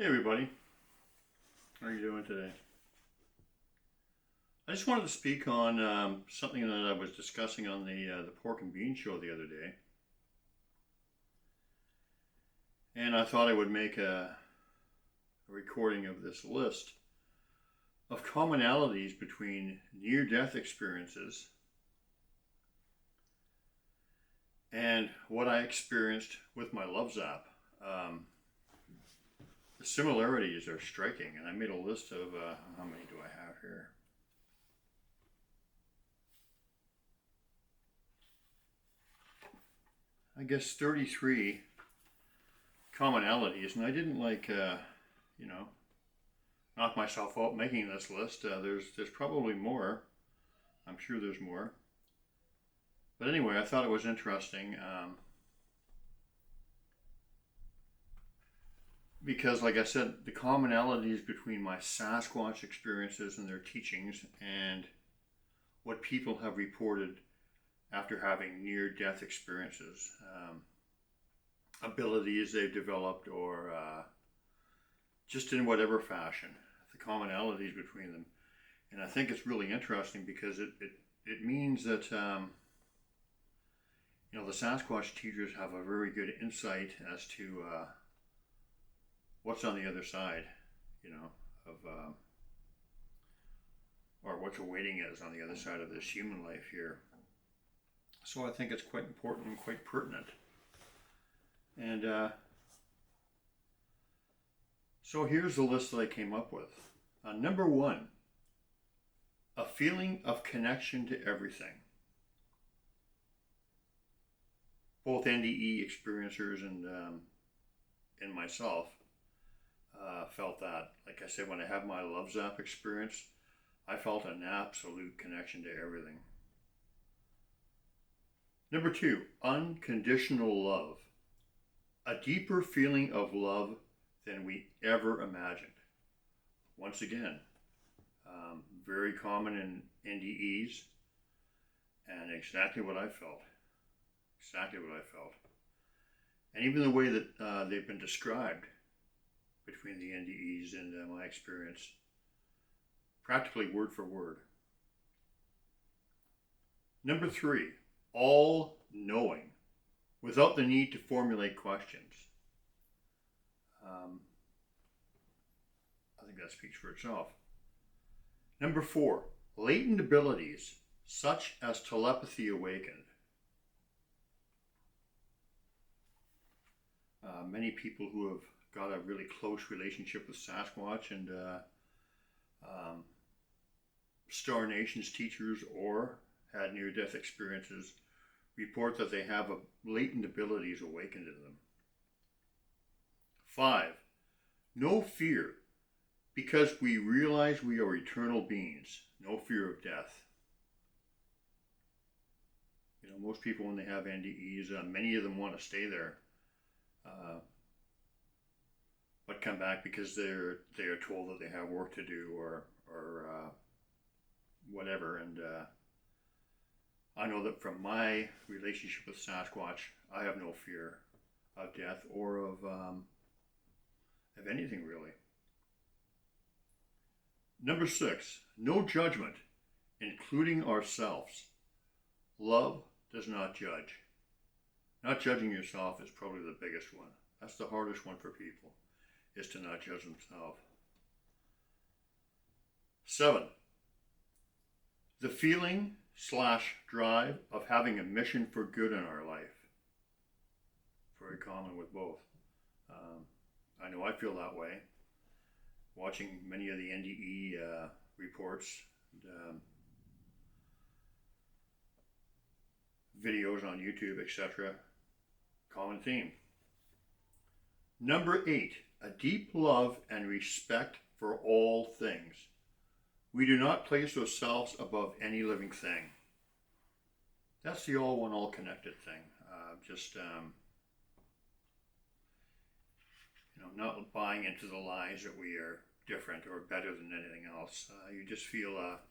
Hey everybody, how are you doing today? I just wanted to speak on something that I was discussing on the Pork and Bean show the other day, and I thought I would make a recording of this list of commonalities between near-death experiences and what I experienced with my Love Zap. The similarities are striking, and I made a list of how many do I have here? I guess 33 commonalities, and I didn't you know, knock myself out making this list. There's probably more. I'm sure there's more. But anyway, I thought it was interesting because, like I said, the commonalities between my Sasquatch experiences and their teachings and what people have reported after having near-death experiences, abilities they've developed, or just in whatever fashion, the commonalities between them. And I think it's really interesting because it means that the Sasquatch teachers have a very good insight as to what's on the other side, of or what's awaiting us on the other side of this human life here. So I think it's quite important and quite pertinent. And so here's the list that I came up with. Number one, a feeling of connection to everything. Both NDE experiencers and myself felt that. Like I said, when I had my Love Zap experience, I felt an absolute connection to everything. Number two, unconditional love. A deeper feeling of love than we ever imagined. Once again, very common in NDEs, and exactly what I felt. Exactly what I felt. And even the way that they've been described between the NDEs and my experience, practically word for word. Number three, all knowing, without the need to formulate questions. I think that speaks for itself. Number four, latent abilities such as telepathy awakened. Many people who have got a really close relationship with Sasquatch and Star Nations teachers or had near-death experiences report that they have latent abilities awakened in them. 5, no fear, because we realize we are eternal beings. No fear of death. Most people when they have NDEs, many of them want to stay there, but come back because they are told that they have work to do or whatever. And I know that from my relationship with Sasquatch, I have no fear of death or of anything really. Number 6, no judgment, including ourselves. Love does not judge. Not judging yourself is probably the biggest one. That's the hardest one for people, is to not judge themselves. 7, the feeling/drive of having a mission for good in our life. Very common with both. I know I feel that way. Watching many of the NDE reports, and, videos on YouTube, etc. Common theme. Number 8, a deep love and respect for all things. We do not place ourselves above any living thing. That's the all one, all connected thing. Not buying into the lies that we are different or better than anything else. You just feel a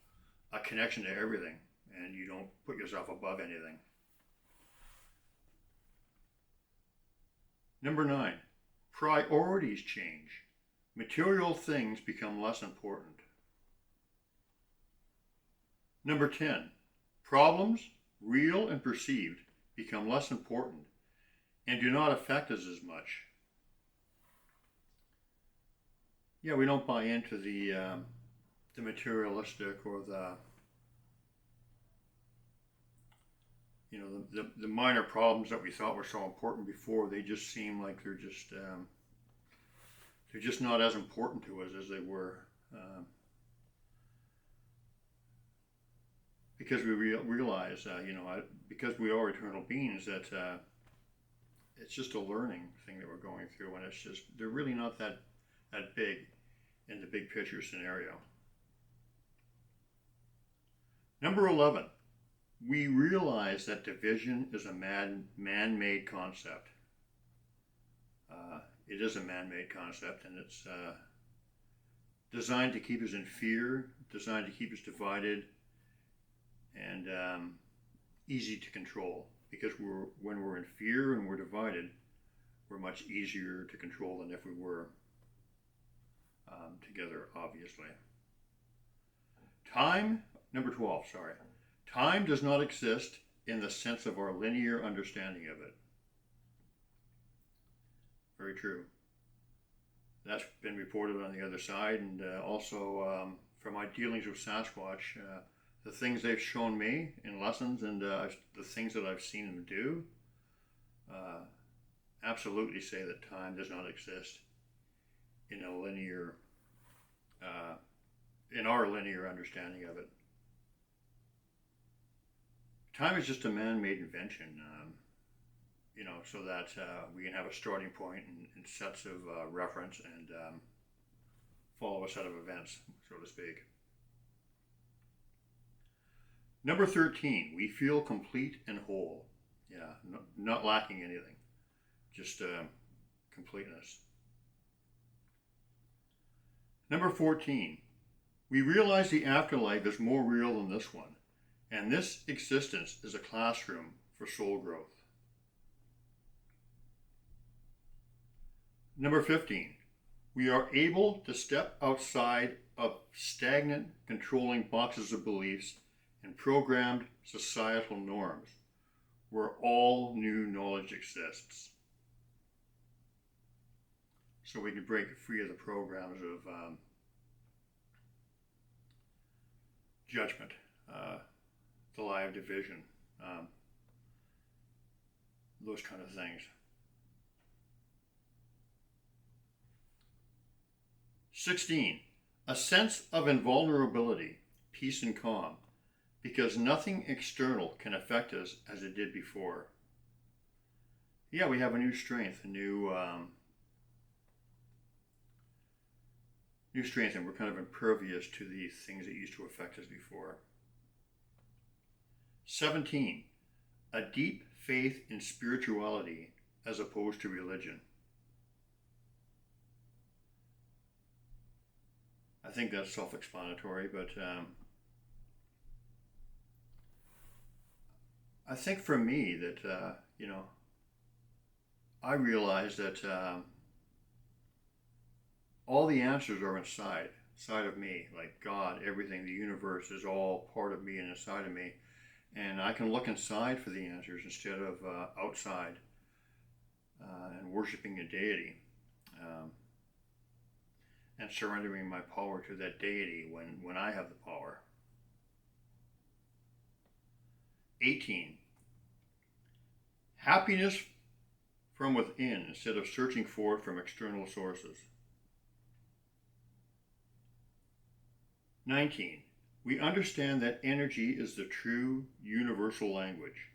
connection to everything, and you don't put yourself above anything. Number 9, priorities change. Material things become less important. Number 10, problems, real and perceived, become less important and do not affect us as much. Yeah, we don't buy into the materialistic or the minor problems that we thought were so important before. They just seem like they're just not as important to us as they were, because we realize, because we are eternal beings, that it's just a learning thing that we're going through, and they're really not that big in the big picture scenario. Number 11, we realize that division is a man-made concept. It is a man-made concept, and it's designed to keep us in fear, designed to keep us divided, and easy to control. Because when we're in fear and we're divided, we're much easier to control than if we were together, obviously. Number 12, sorry. Time does not exist in the sense of our linear understanding of it. Very true. That's been reported on the other side, and also from my dealings with Sasquatch, the things they've shown me in lessons and the things that I've seen them do absolutely say that time does not exist in a linear, in our linear understanding of it. Time is just a man-made invention, so that we can have a starting point and sets of reference and follow a set of events, so to speak. Number 13, we feel complete and whole. Yeah, not lacking anything, just completeness. Number 14, we realize the afterlife is more real than this one, and this existence is a classroom for soul growth. Number 15, we are able to step outside of stagnant, controlling boxes of beliefs and programmed societal norms, where all new knowledge exists. So we can break free of the programs of judgment, the lie of division, those kind of things. 16, a sense of invulnerability, peace and calm, because nothing external can affect us as it did before. Yeah, we have a new strength, a new strength, and we're kind of impervious to the things that used to affect us before. 17, a deep faith in spirituality as opposed to religion. I think that's self-explanatory, but I think for me that, I realize that all the answers are inside of me, like God, everything, the universe is all part of me and inside of me. And I can look inside for the answers instead of outside and worshiping a deity and surrendering my power to that deity when I have the power. 18, happiness from within instead of searching for it from external sources. 19, we understand that energy is the true universal language.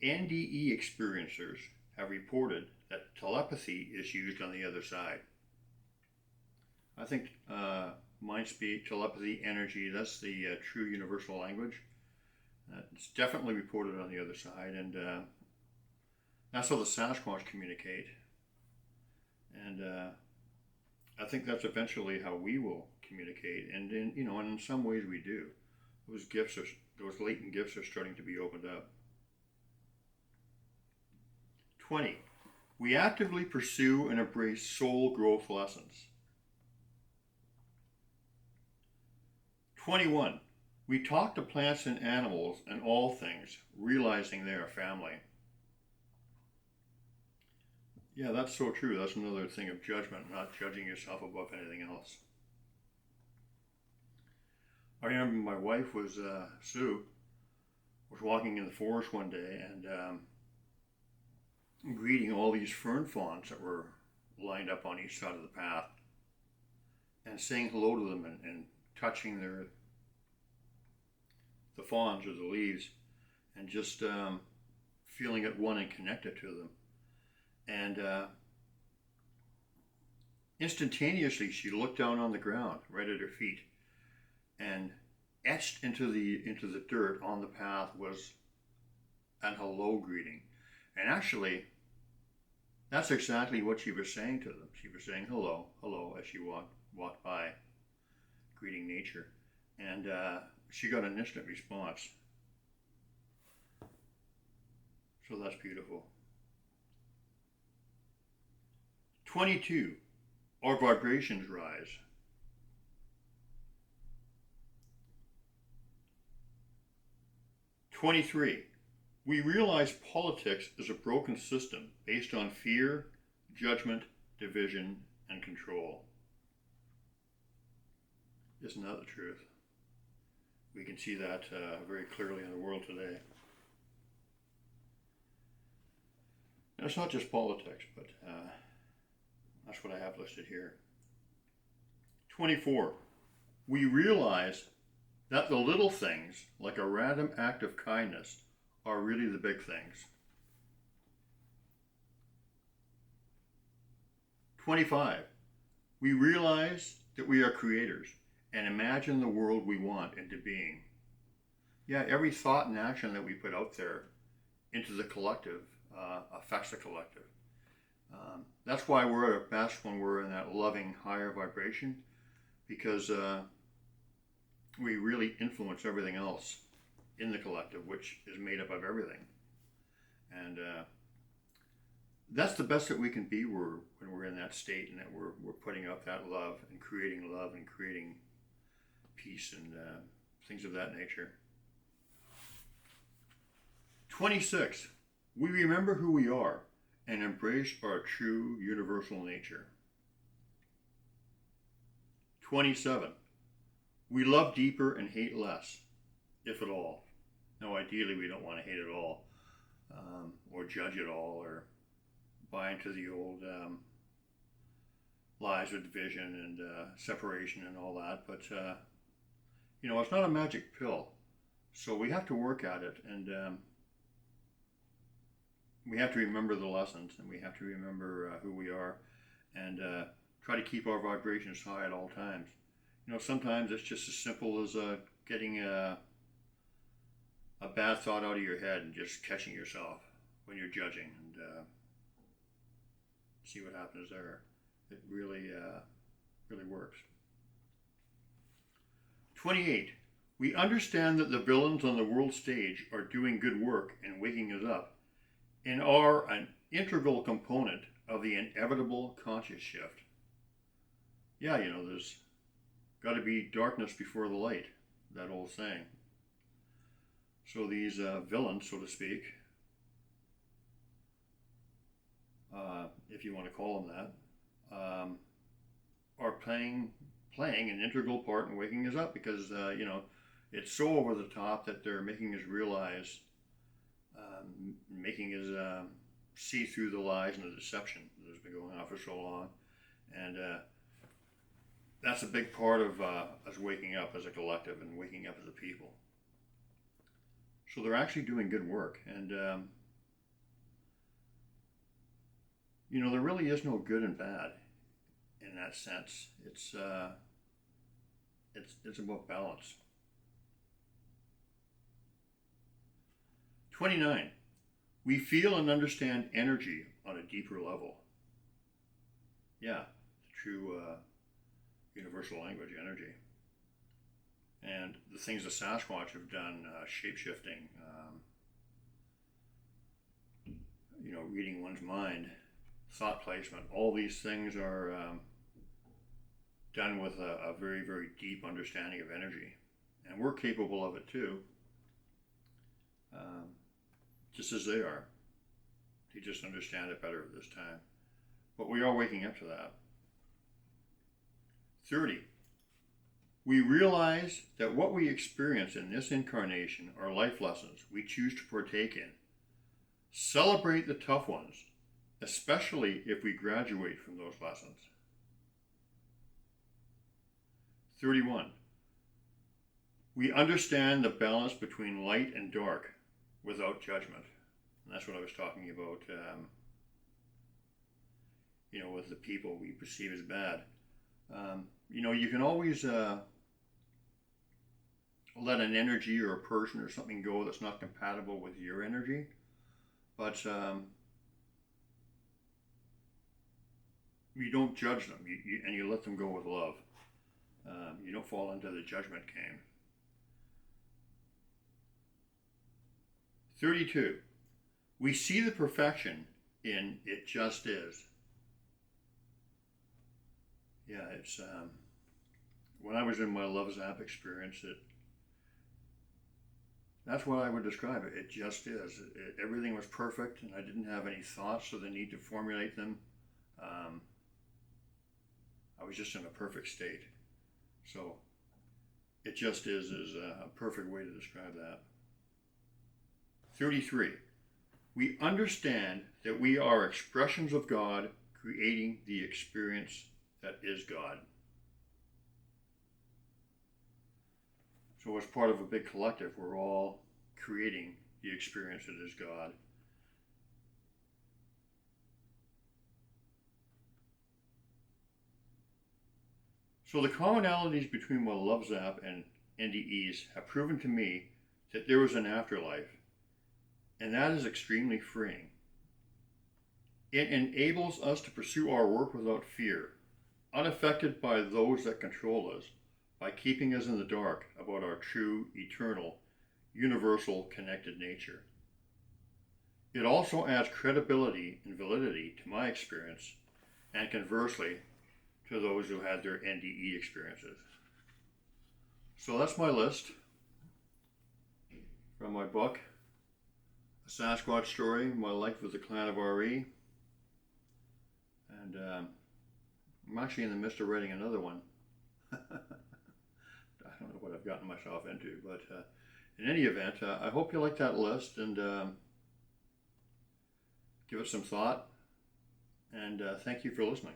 NDE experiencers have reported that telepathy is used on the other side. I think mind speak, telepathy, energy, that's the true universal language. It's definitely reported on the other side, and that's how the Sasquatch communicate. And I think that's eventually how we will communicate, and in some ways we do. Those latent gifts are starting to be opened up. 20, we actively pursue and embrace soul growth lessons. 21. We talk to plants and animals and all things, realizing they are family. Yeah, that's so true. That's another thing of judgment, not judging yourself above anything else. I remember my wife was, Sue, was walking in the forest one day and greeting all these fern fawns that were lined up on each side of the path and saying hello to them and touching the fawns or the leaves and just feeling at one and connected to them. And instantaneously she looked down on the ground right at her feet, and etched into the dirt on the path was an hello greeting. And actually, that's exactly what she was saying to them. She was saying hello, hello, as she walked by, greeting nature. And she got an instant response. So that's beautiful. 22. Our vibrations rise. 23. We realize politics is a broken system based on fear, judgment, division, and control. Isn't that the truth? We can see that very clearly in the world today. And it's not just politics, but that's what I have listed here. 24. We realize that the little things, like a random act of kindness, are really the big things. 25. We realize that we are creators and imagine the world we want into being. Yeah, every thought and action that we put out there into the collective affects the collective. That's why we're at our best when we're in that loving higher vibration, because we really influence everything else in the collective, which is made up of everything. And that's the best that we can be when we're in that state, and that we're putting out that love and creating peace and things of that nature. 26. We remember who we are and embrace our true universal nature. 27. We love deeper and hate less, if at all. Now, ideally, we don't want to hate at all, or judge at all, or buy into the old lies of division and separation and all that. But, it's not a magic pill. So we have to work at it, and we have to remember the lessons, and we have to remember who we are, and try to keep our vibrations high at all times. Sometimes it's just as simple as getting a bad thought out of your head and just catching yourself when you're judging, and see what happens there. It really works. 28. We understand that the villains on the world stage are doing good work and waking us up, and are an integral component of the inevitable conscious shift. Yeah, there's got to be darkness before the light, that old saying. So these villains, so to speak, if you want to call them that, are playing an integral part in waking us up, because it's so over the top that they're making us realize, making us see through the lies and the deception that has been going on for so long. And that's a big part of us waking up as a collective and waking up as a people. So they're actually doing good work. And, there really is no good and bad in that sense. It's about balance. 29. We feel and understand energy on a deeper level. Yeah, true universal language, energy. And the things the Sasquatch have done, shape-shifting, reading one's mind, thought placement, all these things are done with a very, very deep understanding of energy. And we're capable of it too, just as they are. They just understand it better at this time. But we are waking up to that. 30. We realize that what we experience in this incarnation are life lessons we choose to partake in. Celebrate the tough ones, especially if we graduate from those lessons. 31. We understand the balance between light and dark without judgment. And that's what I was talking about, with the people we perceive as bad. You can always let an energy or a person or something go that's not compatible with your energy. But you don't judge them, and you let them go with love. You don't fall into the judgment game. 32. We see the perfection in it just is. Yeah, it's when I was in my Love Zap experience, that's what I would describe it. It just is. Everything was perfect, and I didn't have any thoughts or the need to formulate them. I was just in a perfect state. So it just is a perfect way to describe that. 33. We understand that we are expressions of God creating the experience that is God. So as part of a big collective, we're all creating the experience that is God. So the commonalities between my Love Zap and NDEs have proven to me that there is an afterlife, and that is extremely freeing. It enables us to pursue our work without fear, unaffected by those that control us, by keeping us in the dark about our true, eternal, universal, connected nature. It also adds credibility and validity to my experience, and conversely, to those who had their NDE experiences. So that's my list from my book, A Sasquatch Story, My Life with the Clan of RE. And I'm actually in the midst of writing another one. I don't know what I've gotten myself into, but in any event, I hope you like that list and give it some thought. And thank you for listening.